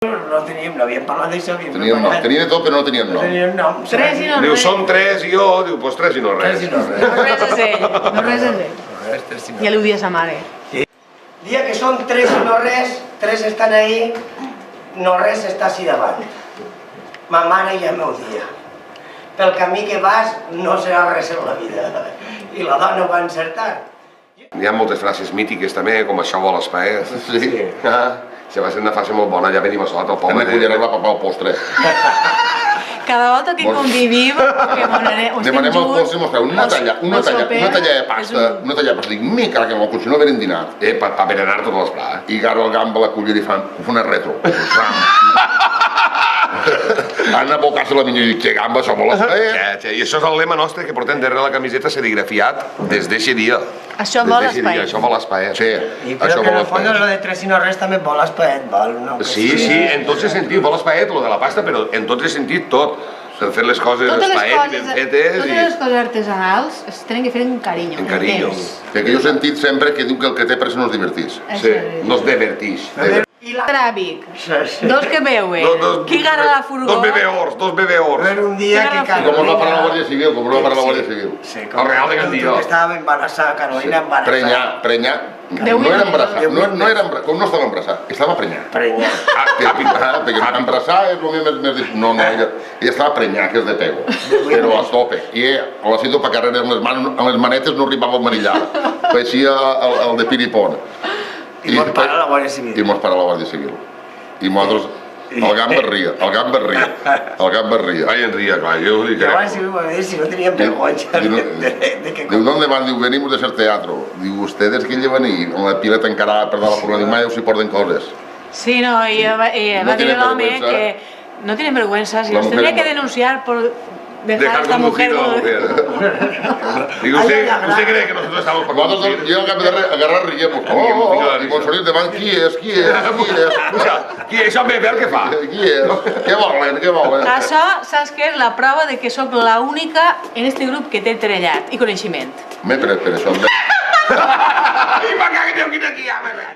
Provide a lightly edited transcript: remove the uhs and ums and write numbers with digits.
No havíem parlat d'això. Tenia de tot, però no tenien nom. Tres i no res. Diu, som tres i jo, diu, pues tres i no res. No res és ell, no res és ell. Ja li ho dia sa mare. Dia que som tres i no res, tres estan ahí, no res està així davant. Ma mare ja m'ho dia. Pel camí que vas no serà res en la vida. I la dona va encertar. Hi ha moltes frases mítiques també, com això vol espaet. Sí. Això va ser una frase molt bona, ja venim a sota, el poble. Hem de cullerar la papa al postre. Cada volta que convivim, que demanem al postre i mostrar una talla de pasta, una talla de pasta. Dic, mica, que no, si no venen dinar. Per berenar tot l'esplà. I agarro el gamba a la cullera i fan una retro. Han abocat-se la minya i dic, que gamba, això vol espaet. I això és el lema nostre que portem darrere la camiseta serigrafiat des d'eixe dia. Això vol espaet. Això vol espaet. Sí, I creo que en el fondo lo de tres i no res també vol espaet, vol. Sí, en tots els sentits, vol espaet, lo de la pasta, però en tots els sentits tot. S'han fet les coses espaet i ben fetes. Totes les coses artesanals es tenen que fer amb carinyo. En carinyo. Que jo he sentit sempre que diu que el que té pressa no es divertís. Sí, no es divertix. I la... Tràbic. Dos que veuen. Qui gara la furgó? Dos bebeors. Era un dia que... Com va parar la Guàrdia Civil, com va parar la Guàrdia Civil. El Real de Gandia. Que estava embarassada, Carolina embarassada. Prenyar. No era embarassat, com no estava embarassat, estava prenyar. Prenyar. Perquè embarassar és el més... No, ella estava prenyar, que és de pego, però a tope. I ho ha sido per carrer amb les manetes no arribava a manillar, paeixia el de Piripon. I mos para la Guàrdia Civil. I mos para la Guàrdia Civil. I nosaltres, el gamba ria. Ai, en ria, clar, jo ho dic. La Guàrdia Civil va dir si no teníem vergüenza de que... Diu, ¿dónde van? Diu, venimos de hacer teatro. Diu, ustedes que llevan ahí con la pileta encarada per dar la forma. Diu, mai si porten coses. Sí, no, i va dir l'home que no tienen vergüenza, si los tendría que denunciar por dejar a esta mujer. Digo, ¿usted cree que nosotros estamos para conducir? Yo agarrar riguemos. I Monsolit davant, qui és? Això bé, el que fa. Qui és? Què volen? Això, saps què és? La prova de que sóc l'única en este grup que té trellat i coneixement. Per això... I va cagar, quina aquí,